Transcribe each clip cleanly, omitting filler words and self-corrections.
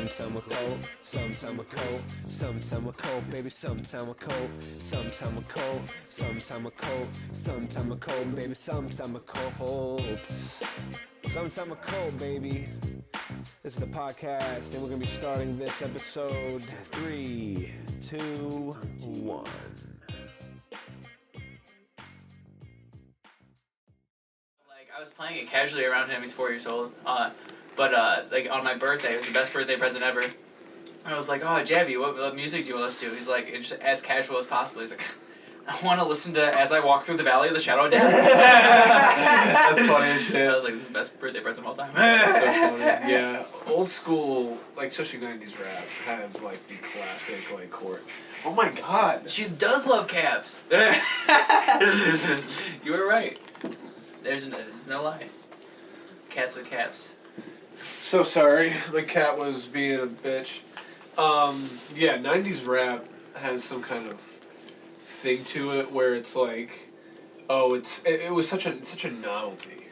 Sometime we're cold, sometime we're cold, sometime we're cold, baby, sometime we're cold, sometime we're cold, sometime we're cold, sometime we're cold, baby, sometime we're cold. Sometime we're cold, baby. This is the podcast, and we're gonna be starting this episode 3, 2, 1. I was playing it casually around him. He's 4 years old. But on my birthday, it was the best birthday present ever. And I was like, "Oh, Jabby, what music do you want to listen to?" He's like, "It's just as casual as possible." He's like, "I want to listen to As I Walk Through the Valley of the Shadow of Death." That's funny as shit. I was like, "This is the best birthday present of all time." That's so funny. Yeah, old school, like especially 90s rap, had like the classic like chord. Oh my god. She does love caps. You were right. There's no lie. Cats with caps. So sorry, the cat was being a bitch. Yeah, 90s rap has some kind of thing to it where it's like, oh, it was such a novelty.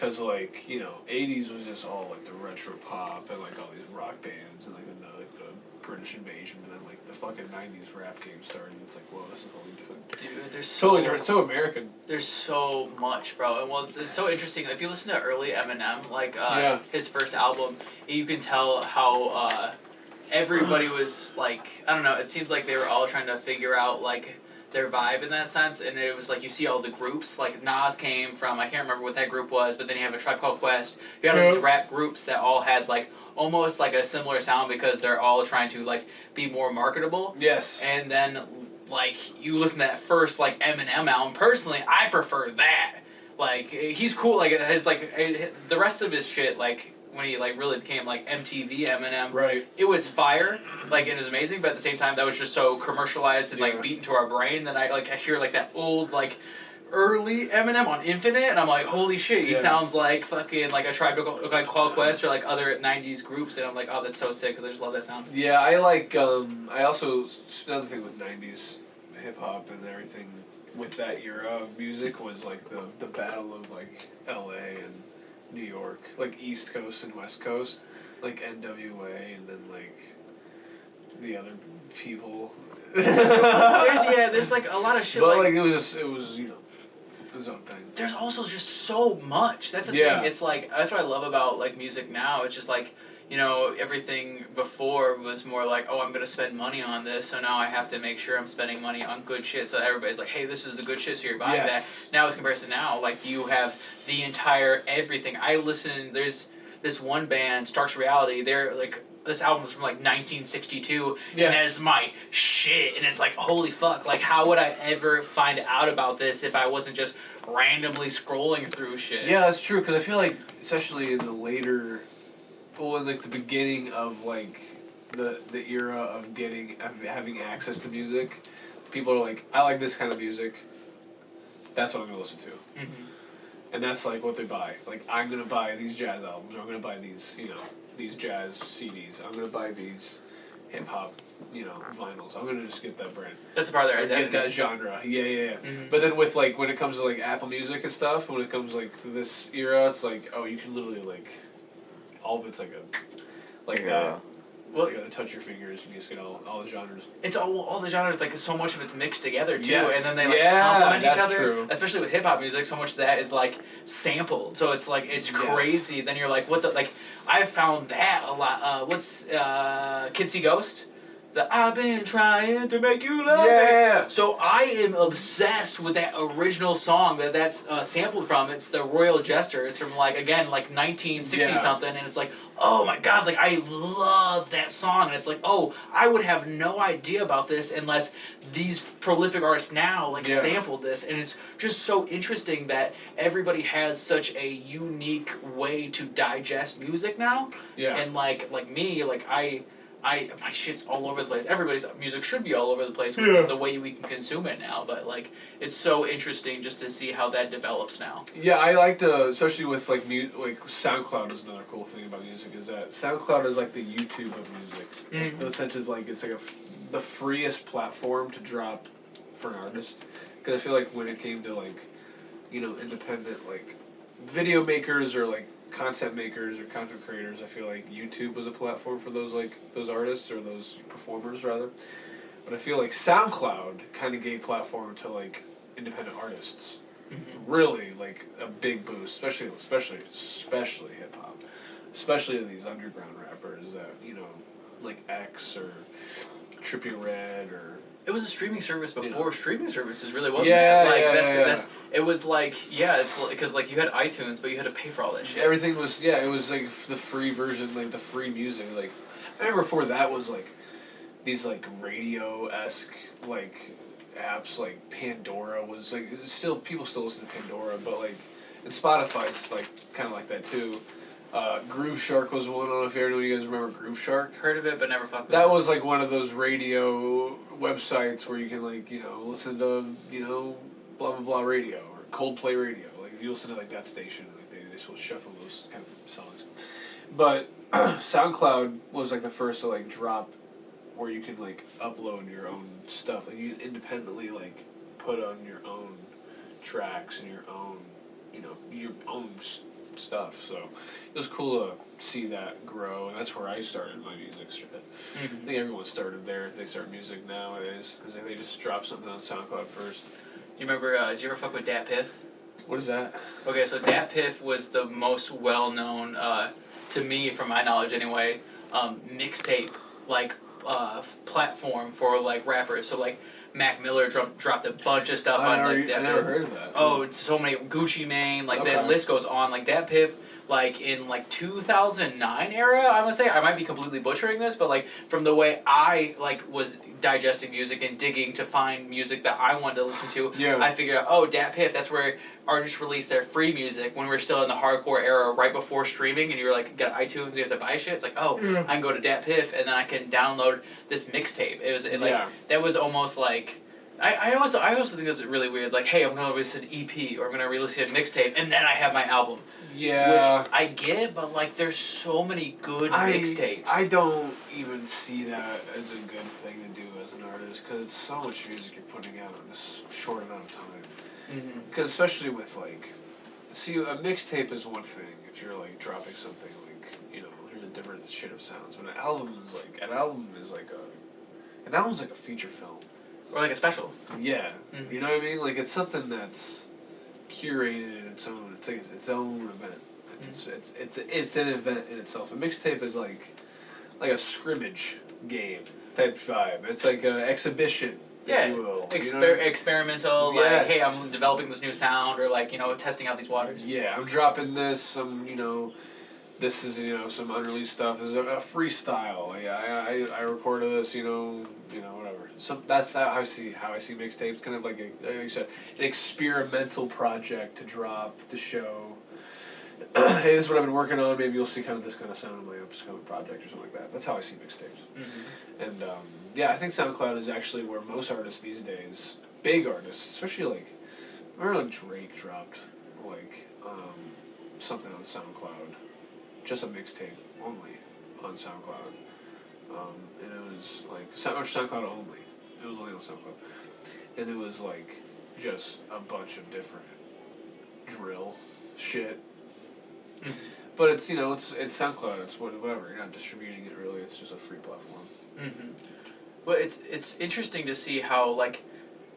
Cause like, you know, 80s was just all like the retro pop and like all these rock bands and like the British invasion, and then like the fucking 90s rap game started. It's like, whoa, this is totally different. Dude, there's Totally different. So American. There's so much, bro. And well, it's so interesting. If you listen to early Eminem, like his first album, you can tell how everybody was like, I don't know. It seems like they were all trying to figure out like their vibe in that sense, and it was like you see all the groups. Like Nas came from, I can't remember what that group was, but then you have A Tribe Called Quest. You have these rap groups that all had like almost like a similar sound because they're all trying to like be more marketable. Yes. And then like you listen to that first like Eminem album. Personally, I prefer that. Like he's cool. Like his like the rest of his shit like. When he like really became like MTV Eminem, right? It was fire, like it was amazing, but at the same time that was just so commercialized and like beat into our brain that I hear like that old like early Eminem on Infinite, and I'm like, holy shit, he sounds like fucking like a Tribe Called Quest or like other '90s groups, and I'm like, oh, that's so sick because I just love that sound. Yeah, I like. I also another thing with '90s hip hop and everything with that era of music was like the battle of like L.A. and New York, like East Coast and West Coast, like NWA, and then like the other people. There's like a lot of shit. But like it was you know, his own thing. There's also just so much. That's the thing. It's like that's what I love about like music now. It's just like, you know, everything before was more like, oh, I'm gonna spend money on this, so now I have to make sure I'm spending money on good shit. So everybody's like, hey, this is the good shit, so you're buying that. Now as compared to now, like you have the entire everything. I listen. There's this one band, Stark's Reality. They're like. This album is from like 1962, and that's my shit. And it's like, holy fuck! Like, how would I ever find out about this if I wasn't just randomly scrolling through shit? Yeah, that's true. Because I feel like, especially in the later, well, in like the beginning of like the era of having access to music, people are like, I like this kind of music. That's what I'm gonna listen to. Mm-hmm. And that's like what they buy. Like, I'm gonna buy these jazz albums, or I'm gonna buy these, you know, these jazz CDs. I'm gonna buy these hip hop, you know, vinyls. I'm gonna just get that brand. That's a part of their identity. Get that genre. Yeah. Mm-hmm. But then with like when it comes to like Apple Music and stuff, when it comes like to this era, it's like, oh, you can literally like all of it's like well, you gotta touch your fingers and you just get all the genres. It's all the genres, like so much of it's mixed together too, yes. And then they like complement each other. True. Especially with hip hop music, so much of that is like sampled. So it's like it's crazy. Then you're like, what the like? I found that a lot. What's Kid See Ghost? I've been trying to make you love me. So I am obsessed with that original song that's sampled from. It's the Royal Jester. It's from like 1960 something, and it's like, oh my god, like I love that song, and it's like, oh, I would have no idea about this unless these prolific artists now sampled this, and it's just so interesting that everybody has such a unique way to digest music now. And like me, like my shit's all over the place. Everybody's music should be all over the place with the way we can consume it now. But like, it's so interesting just to see how that develops now. Yeah, I like to, especially with like like SoundCloud is another cool thing about music is that SoundCloud is like the YouTube of music. In the sense of like it's like the freest platform to drop for an artist. Because I feel like when it came to like, you know, independent like video makers or like content makers or content creators, I feel like YouTube was a platform for those artists or those performers rather. But I feel like SoundCloud kind of gave platform to like independent artists. Mm-hmm. Really like a big boost, especially hip hop, especially these underground rappers that like X or Trippie Redd or. It was a streaming service before streaming services really wasn't. That's it was like it's because like you had iTunes but you had to pay for all that shit. Everything was it was like the free version, like the free music. Like I remember before that was like these like radio-esque like apps, like Pandora was like people still listen to Pandora, but like and Spotify's like kind of like that too. Groove Shark was one. I don't know if you guys remember Groove Shark. Heard of it, but never fucked with it. That was like one of those radio websites where you can like listen to blah blah blah radio or Coldplay radio. Like if you listen to like that station, like they will shuffle those kind of songs. But SoundCloud was like the first to like drop where you can like upload your own stuff. Like you independently like put on your own tracks and your own stuff. So it was cool to see that grow, and that's where I started my music. I think everyone started there if they start music nowadays, because they just drop something on SoundCloud first. Do you remember, did you ever fuck with Dat Piff? What is that? Okay, so Dat Piff was the most well-known, to me, from my knowledge anyway, mixtape, like, platform for, like, rappers. So, like, Mac Miller dropped a bunch of stuff on, like, Dat Piff. I never heard of that. Oh, so many, Gucci Mane, like, the list goes on. Like, Dat Piff, like, in, like, 2009 era, I'm gonna say. I might be completely butchering this, but, like, from the way I, like, was digesting music and digging to find music that I wanted to listen to, I figured out, oh, Dat Piff, that's where artists released their free music when we were still in the hardcore era right before streaming, and you were like, get iTunes, you have to buy shit. It's like, oh, I can go to Dat Piff, and then I can download this mixtape. That was almost like, I also think that's really weird. Like, hey, I'm going to release an EP, or I'm going to release a mixtape, and then I have my album. Yeah. Which I get, but, like, there's so many good mixtapes. I don't even see that as a good thing to do as an artist, because it's so much music you're putting out in this short amount of time. Because especially with, like, see, a mixtape is one thing if you're, like, dropping something, like, here's a different shit of sounds. But an album is like a feature film. Or like a special. Yeah. You know what I mean? Like, it's something that's curated in its own. It's like its own event. It's an event in itself. A mixtape is like a scrimmage game type vibe. It's like an exhibition, if you will. Experimental. Like, hey, I'm developing this new sound, or like testing out these waters. Yeah, I'm dropping this. This is some unreleased stuff. This is a freestyle. I recorded this. Whatever. So that's how I see mixtapes. Kind of like like you said, an experimental project to drop, to show. Hey, this is what I've been working on. Maybe you'll see kind of this kind of sound in my upcoming project or something like that. That's how I see mixtapes. And I think SoundCloud is actually where most artists these days, big artists, especially like, I remember like Drake dropped like something on SoundCloud. Just a mixtape only on SoundCloud. And it was like, SoundCloud only. It was only on SoundCloud. And it was like just a bunch of different drill shit. But it's, it's SoundCloud, it's whatever. You're not distributing it really, it's just a free platform. Well, it's interesting to see how, like,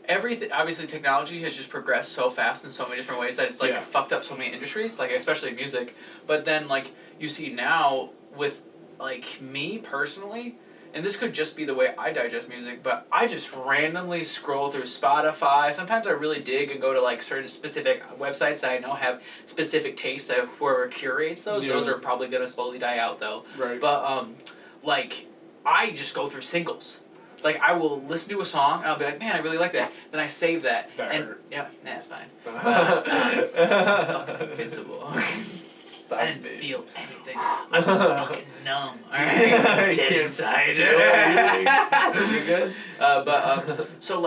everything, obviously technology has just progressed so fast in so many different ways that it's like fucked up so many industries, like especially music. But then like you see now with like me personally, and this could just be the way I digest music, but I just randomly scroll through Spotify. Sometimes I really dig and go to like certain specific websites that I know have specific tastes that whoever curates those. Those are probably gonna slowly die out though. Right. But like I just go through singles. Like, I will listen to a song, and I'll be like, man, I really like that. Then I save that. It's fine. Fucking invincible. I didn't feel anything. I'm fucking numb. Alright? Dead inside. You good? So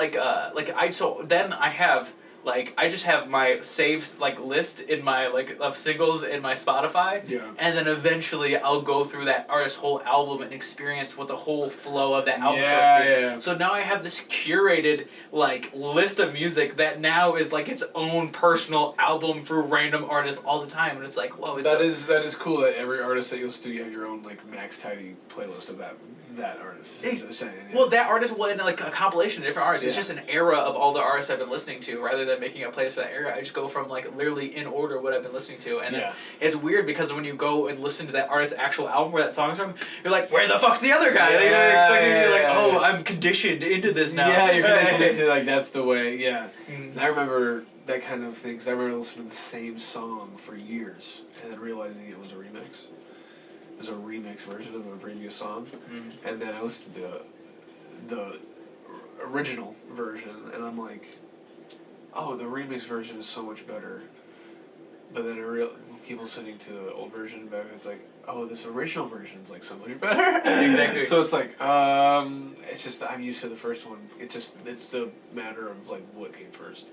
then I have, like I just have my saved like list in my like of singles in my Spotify, Yeah. and then eventually I'll go through that artist's whole album and experience what the whole flow of that album Yeah, supposed to be. yeah. So now I have this curated like list of music that now is like its own personal album for random artists all the time, and it's like, whoa, it's that is cool that every artist that you listen to, you have your own like Max Tidey playlist of that artist. Well, that artist was like a compilation of different artists. It's Yeah. just an era of all the artists I've been listening to, rather than making a playlist for that era. I just go from like literally in order what I've been listening to, and then it's weird because when you go and listen to that artist's actual album where that song's from, you're like, where the fuck's the other guy? You're like, oh, I'm conditioned into this now. Yeah, you're conditioned into like that's the way. Yeah, Mm. and I remember that kind of thing because I remember listening to the same song for years and then realizing it was a remix. It was a remix version of the previous song, and then I listened to the original version, and I'm like, oh, the remix version is so much better. But then I keep listening to the old version back, and it's like, oh, this original version is like so much better. Exactly. So it's like, it's just I'm used to the first one. It's the matter of like what came first.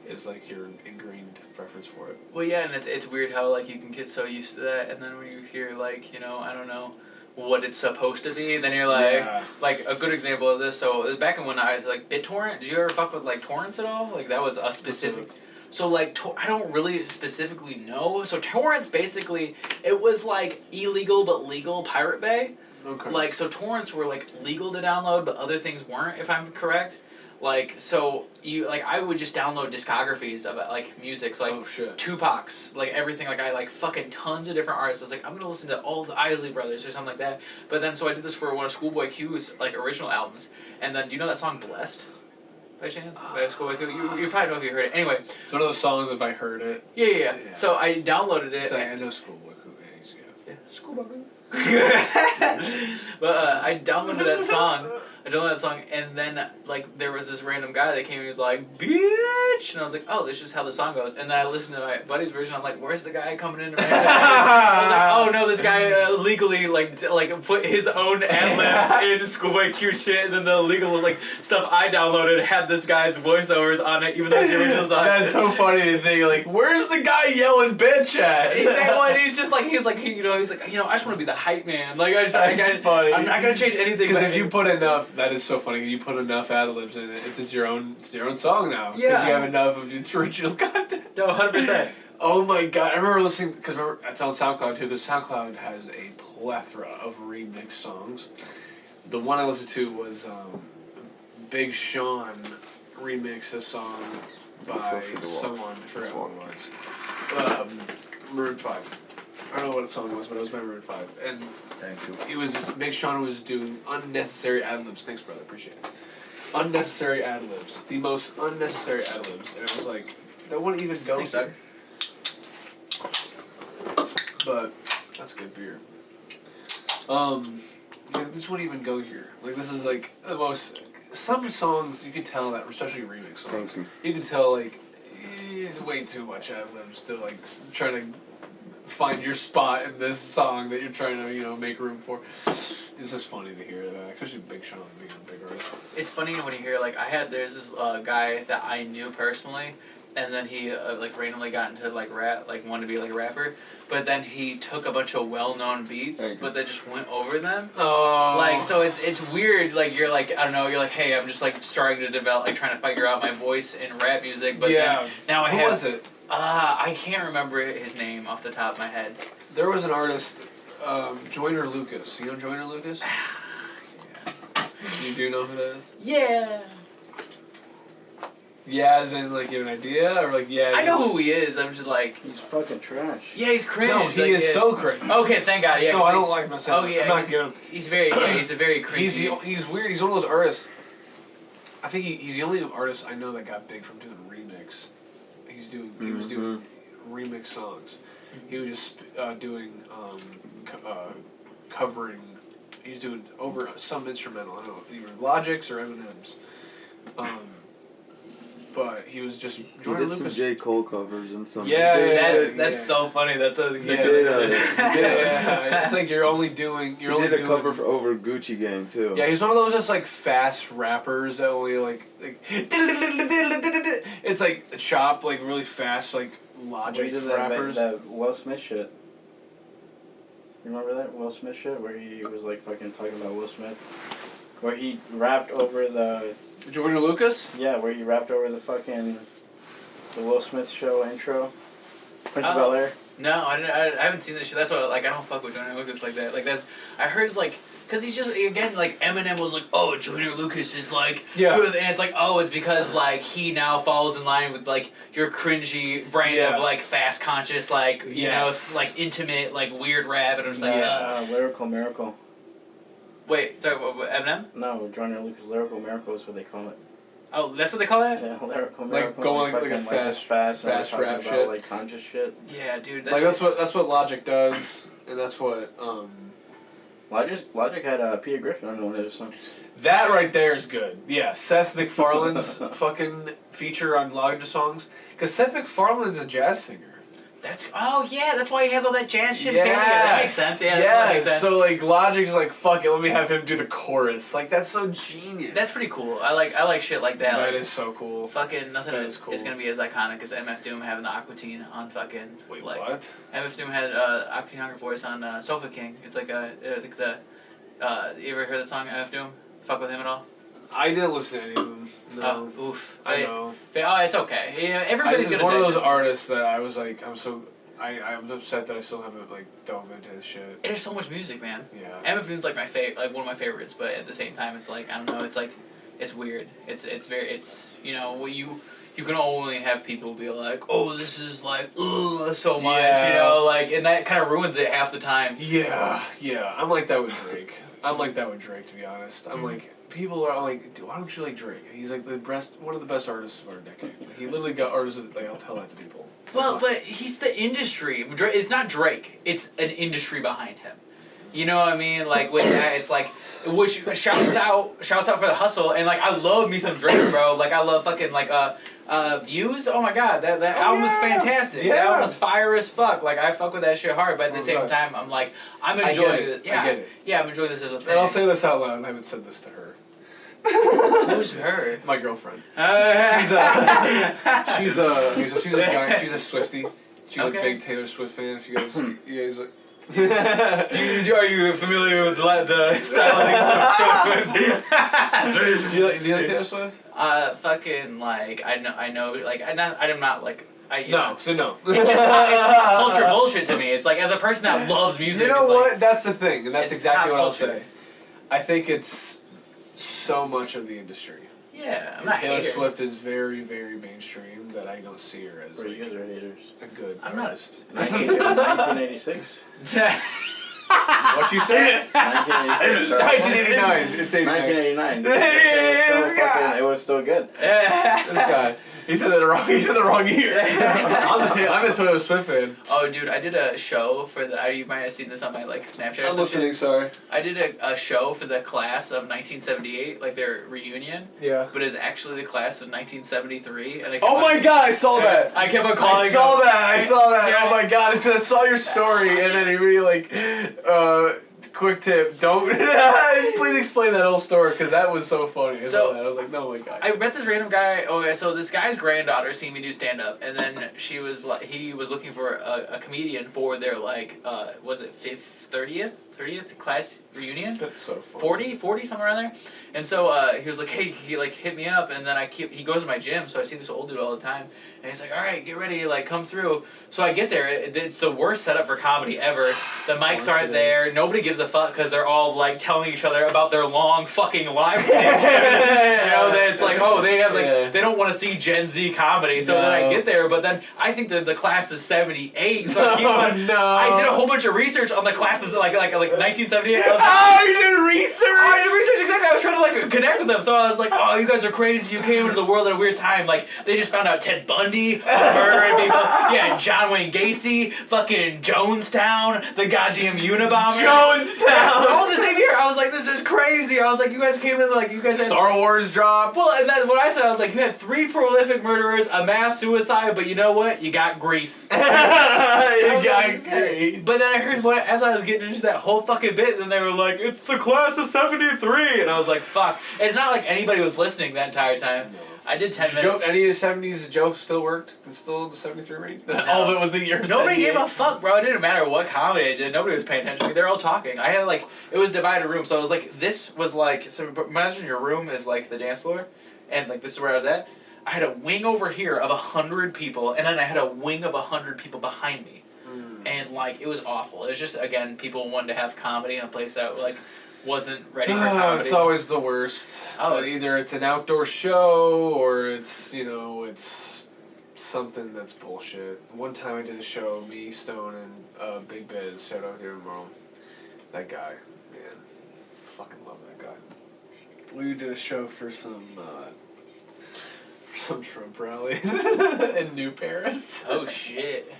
It's like your ingrained preference for it. Well, yeah, and it's weird how like you can get so used to that, and then when you hear like, you know, I don't know what it's supposed to be, then you're like, like a good example of this. So back in when I was like BitTorrent, did you ever fuck with like torrents at all? Like that was a specific. So like I don't really specifically know. So torrents basically it was like illegal but legal Pirate Bay. Okay. Like so torrents were like legal to download, but other things weren't, if I'm correct. Like so you like I would just download discographies of like music, so like Tupac's, like everything, like I like fucking tons of different artists. I was like, I'm gonna listen to all the Isley Brothers or something like that. But then so I did this for one of Schoolboy Q's like original albums. And then do you know that song Blessed? By chance? By Schoolboy Q? You probably know if you heard it. Anyway. It's one of those songs if I heard it. Yeah. So I downloaded it. It's like, I know Schoolboy Q. Yeah, Schoolboy Q. But I downloaded that song. And then like there was this random guy that came and he was like, bitch, and I was like, oh, this is just how the song goes. And then I listened to my buddy's version. I'm like, where's the guy coming in to I was like, oh no, this guy legally like put his own ad-libs in Schoolboy Q shit, and then the illegal like stuff I downloaded had this guy's voiceovers on it, even though it's the original song. That's so funny to think, like, where's the guy yelling bitch at? Exactly. He's just like, he's like, I just want to be the hype man. Like, funny. I'm not gonna change anything. Because if you put enough, that is so funny. If you put enough ad-libs in it, it's your own song now. Because you have enough of your original content. No, 100%. Oh my god, I remember listening, because it's on SoundCloud too, because SoundCloud has a plethora of remix songs. The one I listened to was Big Sean remixed a song by someone, I forgot what it was. Maroon 5. I don't know what the song was, but it was by Maroon 5. And thank you. it was just, Big Sean was doing unnecessary ad-libs. Thanks, brother, appreciate it. Unnecessary ad-libs. The most unnecessary ad-libs. And it was like, that wouldn't even go. Thanks, Doug. But that's good beer. This wouldn't even go here. Like, this is like the most. Some songs you can tell that, especially remix songs. Thank you. You can tell like way too much ad-libs to like try to find your spot in this song that you're trying to make room for. It's just funny to hear that, especially Big Sean being a big artist. It's funny when you hear like there's this guy that I knew personally. And then he like randomly got into like rap, like wanted to be like a rapper, but then he took a bunch of well-known beats, but they just went over them. Oh. Like so, it's weird. Like you're like I don't know. You're like, hey, I'm just like starting to develop, like trying to figure out my voice in rap music. But then, now I have. Who was it? I can't remember his name off the top of my head. There was an artist, Joyner Lucas. You know Joyner Lucas? You do know who that is? Yeah. Yeah, as in, like, you have an idea? Or, like, yeah... I know who he is, I'm just like... He's fucking trash. Yeah, he's cringe. No, he is so cringe. Okay, thank God, yeah. No, I don't like him. Oh, yeah, I'm not giving him... He's a very cringy... He's weird. He's one of those artists... I think he's the only artist I know that got big from doing remix. He was doing remix songs. He was just doing... covering... He was doing over some instrumental. I don't know, either Logic's or Eminem's. but he was just He Jordan did some Lucas. J. Cole covers and some. Yeah, he did, That's so funny. That's He exactly. did. Yeah, it's like you're only doing. He did a cover for over Gucci Gang too. Yeah, he's one of those just like fast rappers that only like it's like chop like really fast like He Logic did rappers. that Will Smith shit. You remember that Will Smith shit where he was like fucking talking about Will Smith, where he rapped over the Georgia Lucas. where he rapped over the fucking the Will Smith show intro. Prince of Oh. Bel Air. No, I haven't seen this shit. That's why like I don't fuck with Joyner Lucas like that. Like that's I heard it's like. Cause he's just again like Eminem was like, oh, Joyner Lucas is like, Yeah. and it's like, oh, it's because like he now falls in line with like your cringy brand Yeah. of like fast conscious like you Yes. know like intimate like weird rap, and I'm just like, Lyrical Miracle. wait, sorry, what, Eminem? No, Joyner Lucas Lyrical Miracle is what they call it. Oh, that's what they call that? Yeah, Lyrical Like Miracle. going like a fucking, fast fast and fast talking rap about, shit. like conscious shit. Yeah, dude. Like that's what Logic does, and that's what Logic had Peter Griffin on one of his songs. that right there is good. Yeah, Seth MacFarlane's fucking feature on Logic songs, because Seth MacFarlane's a jazz singer. That's that's why he has all that jazz shit. Yeah, that makes sense. Yeah, that makes sense. So like Logic's like, fuck it, let me have him do the chorus. Like that's so genius. That's pretty cool. I like shit like that. That Like, is so cool. fucking nothing That is is cool. gonna be as iconic as MF Doom having the Aquatine on fucking. Wait, like, what? MF Doom had Aquatine Hunger Force on Sofa King. It's like like the you ever heard the song MF Doom? Fuck with him at all? I didn't listen to any of them. No. Oh, oof. I know. Oh, it's okay. Yeah, everybody's He's gonna. one of those digest- artists that I was like, I'm upset that I still haven't like dove into his shit. There's so much music, man. Yeah. MF Doom's like my like one of my favorites, but at the same time, it's like I don't know. It's like it's weird. It's you know what you can only have people be like, oh, this is like ugh, so much, Yeah. you know, like, and that kind of ruins it half the time. Yeah. I'm like that with Drake. I'm like that with Drake, to be honest. I'm like, people are like, why don't you like Drake? He's like one of the best artists of our decade. Like, he literally got artists that, like, I'll tell that to people. Well, but he's the industry. It's not Drake. It's an industry behind him. You know what I mean? Like with that, it's like, which shouts out for the hustle, and like I love me some Drake, bro. Like I love fucking like Views. Oh my god, that album was fantastic. Yeah. That album was fire as fuck. Like I fuck with that shit hard, but at the same gosh. time, I'm like I'm I get enjoying it. it. Yeah, I get it. yeah, I'm enjoying this as a thing. And I'll say this out loud. I haven't said this to her. Who's her? My girlfriend. She's a giant. She's a Swiftie. She's Okay. a big Taylor Swift fan. If you guys like. Are you familiar with the styling of Taylor Swift? do you like Taylor Swift? Fucking like I know like I'm not like I No. So no. It's just it's pop culture bullshit to me. It's like as a person that loves music. You know it's what? Like, That's the thing, and that's it's exactly pop what I'll culture. say. I think it's so much of the industry. Yeah, I'm And not Taylor hater. Swift is very, very mainstream. That I don't see her as Bro, you like, guys are haters. a good I'm not- artist. 1986. What you say? 1986. bro. 1989. It's 1989. This guy. It was still good. This guy. He said the wrong year. I'm a Taylor Swift fan. Oh, dude, I did a show for you might have seen this on my like Snapchat. Or I'm some shit. listening. Sorry. I did a show for the class of 1978, like their reunion, Yeah. but it's actually the class of 1973. And I kept Oh on- my god! I saw that. I kept on calling. I saw them. that. I saw that. Yeah. Oh my god! It's 'cause I saw your story and then he really like, quick tip: don't please explain that whole story because that was so funny. I saw that. I was like, no, my god. I met this random guy. Okay, so this guy's granddaughter seen me do stand up, and then he was looking for a comedian for their like was it 30th class reunion? That's so funny. 40 somewhere around there, and so he was like, hey, he like hit me up, and then he goes to my gym, so I see this old dude all the time, and he's like, all right, get ready, like come through. So I get there, it's the worst setup for comedy ever. The mics aren't there, nobody gives a fuck because they're all like telling each other about their long fucking lives. You know, that it's like, oh, they have like they don't want to see Gen Z comedy, so then I get there, but then I think the class is 78, so I did a whole bunch of research on the classes like 1978. I was like, you did research. I did research, exactly. I was trying to like connect with them, so I was like, "Oh, you guys are crazy. You came into the world at a weird time. Like they just found out Ted Bundy was murdering people. Yeah, John Wayne Gacy, fucking Jonestown, the goddamn Unabomber. Jonestown. All the same year. I was like, this is crazy. I was like, you guys came in like, you guys had... Star Wars dropped. Well, and then what I said, I was like, you had 3 prolific murderers, a mass suicide, but you know what? You got Grease. You got Grease. But then I heard, as I was getting into that whole fucking bit, then they were like, it's the class of 73. And I was like, fuck. It's not like anybody was listening that entire time. No. I did 10 minutes. Any of the 70s jokes still worked? It's still the 73 range? All of it was the year of Nobody 78. gave a fuck, bro. It didn't matter what comedy I did. Nobody was paying attention to me. They're all talking. I had like, it was divided room. So I was like, this was like, so imagine your room is like the dance floor. And like, this is where I was at. I had a wing over here of 100 people. And then I had a wing of 100 people behind me. And like, it was awful. It was just, again, people wanted to have comedy in a place that like, wasn't ready for comedy. It's always the worst. So either it's an outdoor show or it's, you know, it's something that's bullshit. One time I did a show, me, Stone, and Big Biz, shout out here in Rome. That guy, man, fucking love that guy. We did a show for some Trump rally in New Paris. Oh shit.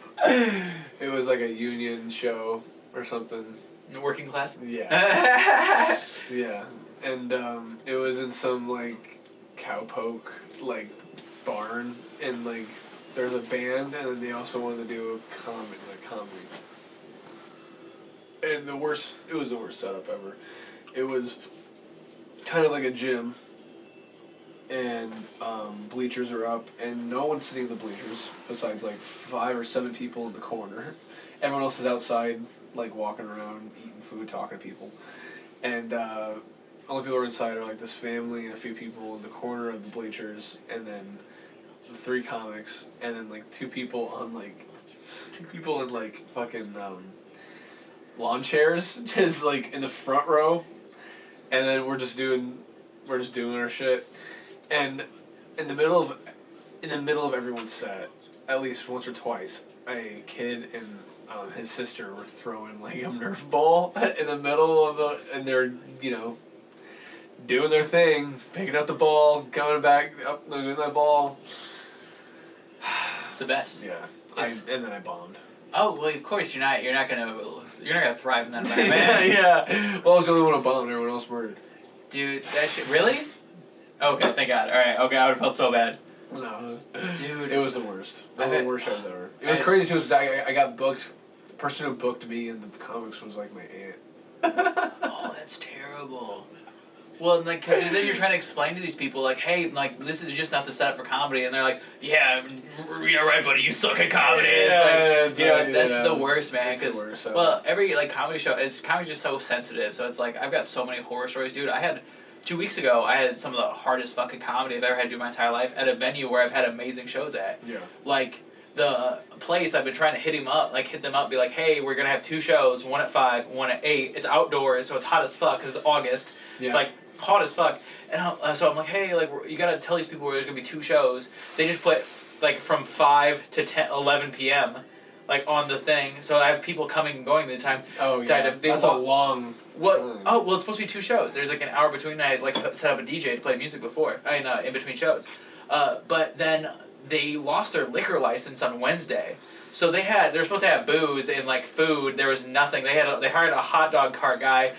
It was like a union show or something. Working class? Yeah. Yeah. And it was in some like cowpoke like barn, and like there's a band, and then they also wanted to do a comedy. And it was the worst setup ever. It was kind of like a gym, and bleachers are up, and no one's sitting in the bleachers besides like 5 or 7 people in the corner. Everyone else is outside, like walking around, eating food, talking to people. And only people who are inside are like this family and a few people in the corner of the bleachers, and then the 3 comics, and then like 2 people in like fucking lawn chairs, just like in the front row. And then we're just doing our shit. And in the middle of everyone's set, at least once or twice, a kid and his sister were throwing like a Nerf ball in the middle of and they're, you know, doing their thing, picking up the ball, coming back up, doing that ball. It's the best. Yeah. And then I bombed. Oh well, of course you're not gonna thrive in that environment. Yeah. Well, I was the only one who bombed. Everyone else murdered. Dude, that shit really? Okay, thank God. All right, okay, I would have felt so bad. No, dude, it was the worst. One of the worst shows ever. It was crazy too. Was I got booked. The person who booked me in the comics was like my aunt. Oh, that's terrible. Well, like, because then you're trying to explain to these people, like, hey, like, this is just not the setup for comedy, and they're like, yeah, right, buddy, you suck at comedy. Yeah, it's like, that's the worst, man. It's the worst. Well, every like comedy show, comedy's just so sensitive. So it's like I've got so many horror stories, dude. I had 2 weeks ago, I had some of the hardest fucking comedy I've ever had to do in my entire life at a venue where I've had amazing shows at. Yeah. Like, the place, I've been trying to hit them up, be like, hey, we're gonna have 2 shows, one at 5, one at 8. It's outdoors, so it's hot as fuck because it's August. Yeah. It's like hot as fuck, and so I'm like, hey, like, you gotta tell these people there's gonna be 2 shows. They just put like from 5 to 11 p.m. like on the thing, so I have people coming and going the time. Oh yeah, that's a long. What? time. Oh well, it's supposed to be 2 shows. There's like an hour between. I had like set up a DJ to play music before, in between shows, but then they lost their liquor license on Wednesday. So they're supposed to have booze and like food. There was nothing. They hired a hot dog cart guy.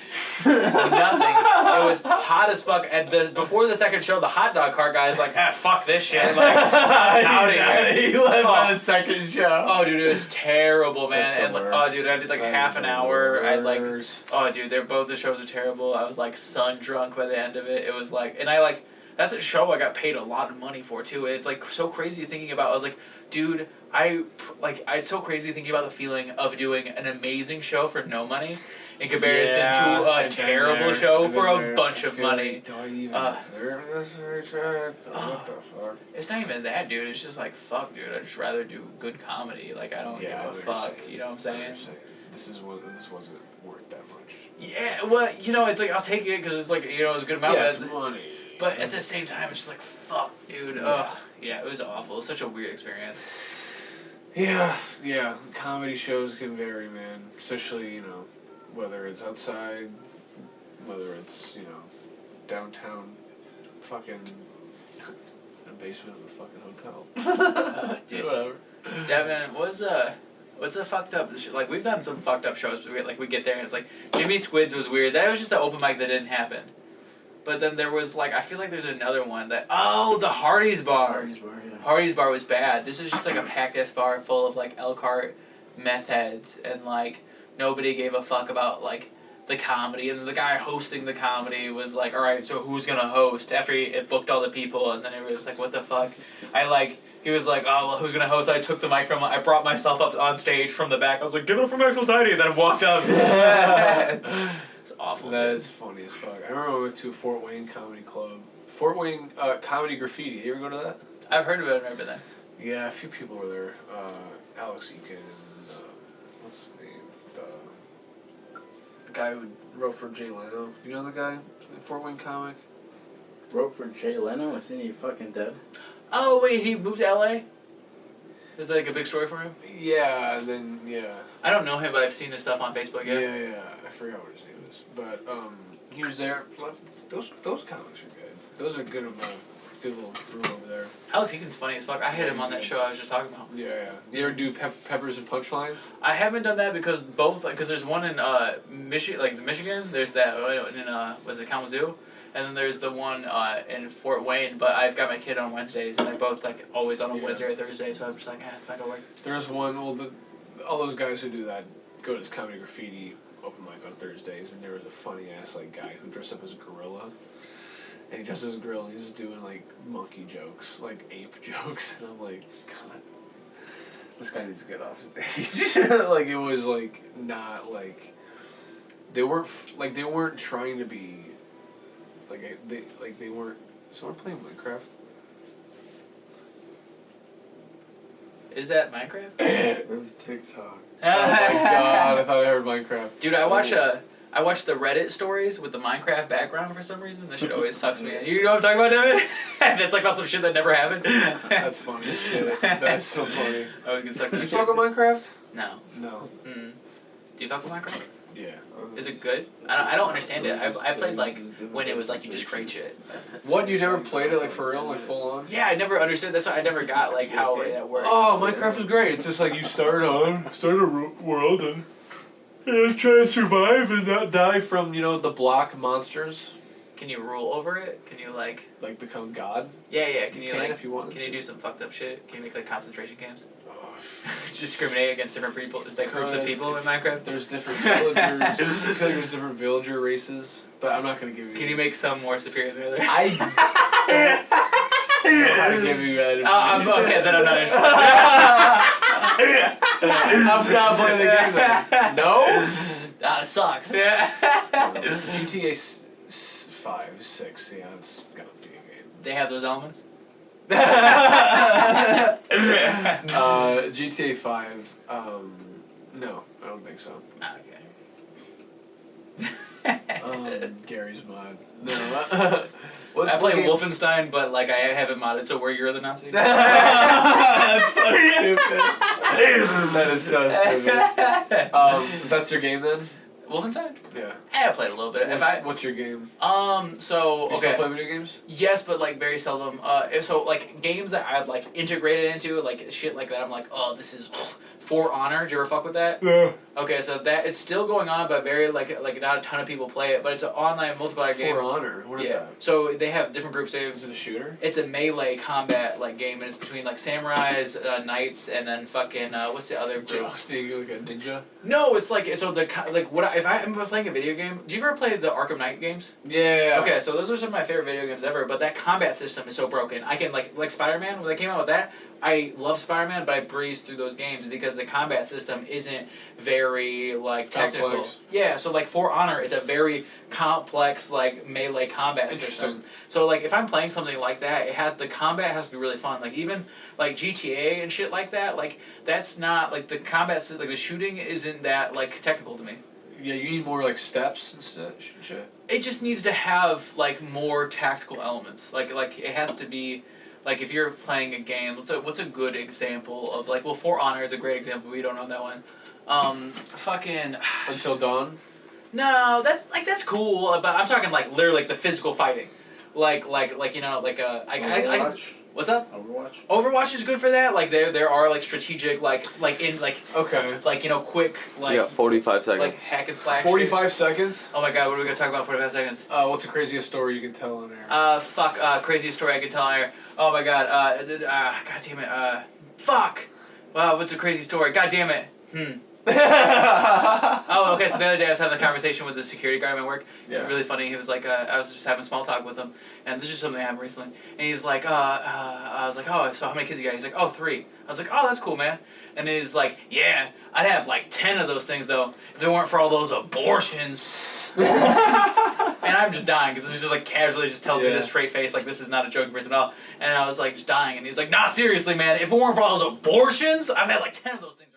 Nothing. It was hot as fuck. And before the second show, the hot dog cart guy is like, fuck this shit. Like, out of here. He left by the second show. Oh, dude, it was terrible, man. That's the And worst. oh, dude, I did like half an hour. I like, Worst. oh, dude, both the shows are terrible. I was like sun drunk by the end of it. It was like, and I like, that's a show I got paid a lot of money for too. It's like so crazy thinking about. I was like, dude, it's so crazy thinking about the feeling of doing an amazing show for no money in comparison to a terrible show for a bunch of money. Like, do I even deserve this paycheck? What the fuck? It's not even that, dude. It's just like, fuck, dude. I'd just rather do good comedy. Like, I don't give a fuck. You know what I'm saying? This wasn't worth that much. Yeah, well, you know, it's like, I'll take it because it's like, you know, it's a good amount. Yeah, it's money. But at the same time, it's just like, fuck, dude. Yeah, it was awful. It was such a weird experience. Yeah. Comedy shows can vary, man. Especially, you know, whether it's outside, whether it's, you know, downtown, fucking the basement of a fucking hotel. Dude, Whatever. Devin, What's a fucked up? Like we've done some fucked up shows. We get there and it's like Jimmy Squids was weird. That was just an open mic that didn't happen. But then there was like I feel like there's another one that the Hardy's Bar. Hardy's Bar, yeah. Hardy's Bar was bad. This is just like a packed ass bar full of like Elkhart meth heads and like nobody gave a fuck about like the comedy, and the guy hosting the comedy was like, all right, so who's gonna host after he booked all the people, and then everybody was like, what the fuck? He was like, oh well, who's gonna host? I took the mic I brought myself up on stage from the back. I was like, give it up for Maxwell Tidey, and then walked up. It's awful. That is funny as fuck. I remember we went to Fort Wayne Comedy Club. Fort Wayne Comedy Graffiti. You ever go to that? I've heard of it. I've never been there. Yeah, a few people were there. Alex Eakin and what's his name? The guy who wrote for Jay Leno. You know the guy? The Fort Wayne comic? Wrote for Jay Leno? Isn't he fucking dead? Oh wait, he moved to LA? Is that like a big story for him? Yeah, and then, yeah. I don't know him, but I've seen his stuff on Facebook. Yeah. I forgot what his name is. But he was there. Those comics are good. Those are good little room over there. Alex Eakin's funny as fuck. I hit him on that show I was just talking about. Yeah. Do you ever do peppers and punchlines? I haven't done that because because there's one in Michigan. There's that in was it Kalamazoo, and then there's the one in Fort Wayne. But I've got my kid on Wednesdays, and they're both like always on a Wednesday or Thursday. So I'm just like, it's not gonna work. There's one. Well, all those guys who do that go to this Comedy Graffiti open mic on Thursdays, and there was a funny ass like guy who dressed up as a gorilla. And he dressed as a gorilla, and he's just doing, like, monkey jokes, like, ape jokes. And I'm like, God, this guy needs to get off stage. Like, it was, like, not, like... They weren't trying to be... They weren't... Is someone playing Minecraft? Is that Minecraft? It was TikTok. Oh, my God, I thought I heard Minecraft. Dude, I watch the Reddit stories with the Minecraft background for some reason. This shit always sucks me in. You know what I'm talking about, David? It's like about some shit that never happened. That's funny. That's so funny. I always get sucked Do in you shit. fuck with Minecraft? No. No. Mm. Do you fuck with Minecraft? Yeah. Is it good? I don't understand it. I played like when it was like you just create shit. What, you never played it like for real, like full on? Yeah, I never understood. That's why I never got like how that works. Oh, Minecraft is great. It's just like you start a world and try to survive and not die from, the block monsters. Can you rule over it? Can you like become God? Yeah. Can you can like if you wanted Can you to. do some fucked up shit? Can you make like concentration camps? Oh, Discriminate against different people, like groups of people in Minecraft. There's different villagers. I feel like there's different villager races, but I'm not gonna give you. Can you make some more superior than the other? I don't know how to give you that. Okay, then I'm not interested. I'm not playing the game then. No? It sucks. Yeah. GTA 5, 6, yeah, it's gonna be a game. They have those elements. GTA 5, no, I don't think so. Okay. Gary's mod. No. I play Wolfenstein, but like I have it modded, so where you're the Nazi. That's so stupid. That is so stupid. That's your game then? Wolfenstein? Yeah. I played a little bit. What's your game? So You okay. still play video games? Yes, but like very seldom. So like games that I'd like integrated into, like shit like that. I'm like, oh, this is For Honor. Did you ever fuck with that? Yeah. Okay, so that it's still going on, but very like not a ton of people play it. But it's an online multiplayer game. For Honor. What is that? So they have different group saves. Is it a shooter? It's a melee combat like game, and it's between like samurais, knights, and then fucking what's the other group? Jousting like a ninja? No, it's like if I'm playing a video game. Do you ever play the Arkham Knight games? Yeah. Okay, so those are some of my favorite video games ever. But that combat system is so broken. I can like Spider-Man when they came out with that. I love Spider-Man, but I breezed through those games because the combat system isn't very like technical. Complex. Yeah, so like For Honor, it's a very complex like melee combat system. So like if I'm playing something like that, the combat has to be really fun. Like even like GTA and shit like that, like that's not like the combat system, like the shooting isn't that like technical to me. Yeah, you need more like steps and shit. It just needs to have like more tactical elements. Like it has to be. Like, if you're playing a game, what's a good example of, like, well, For Honor is a great example, but we don't know that one. Fucking... Until Dawn? No, that's cool, but I'm talking, like, literally, like, the physical fighting. Like, you know, like, Overwatch? What's up? Overwatch. Overwatch is good for that. Like there are like strategic like Okay. like quick like Yeah, 45 like seconds. hack and slash. 45 seconds. Shit. Oh my god, what are we gonna talk about in 45 seconds? What's the craziest story you can tell on air? Craziest story I could tell on air. Oh my god, god damn it, fuck. Wow, what's a crazy story? God damn it. Oh, okay. So the other day I was having a conversation with the security guard at my work. It was really funny. He was like, I was just having small talk with him, and this is something that happened recently. And he's like, I was like, oh, so how many kids you got? He's like, oh, 3. I was like, oh, that's cool, man. And he's like, yeah, I'd have like 10 of those things though if it weren't for all those abortions. And I'm just dying because this is just like casually just tells me this straight face like this is not a joking person at all. And I was like just dying, and he's like, nah, seriously, man, if it weren't for all those abortions, I've had like 10 of those things.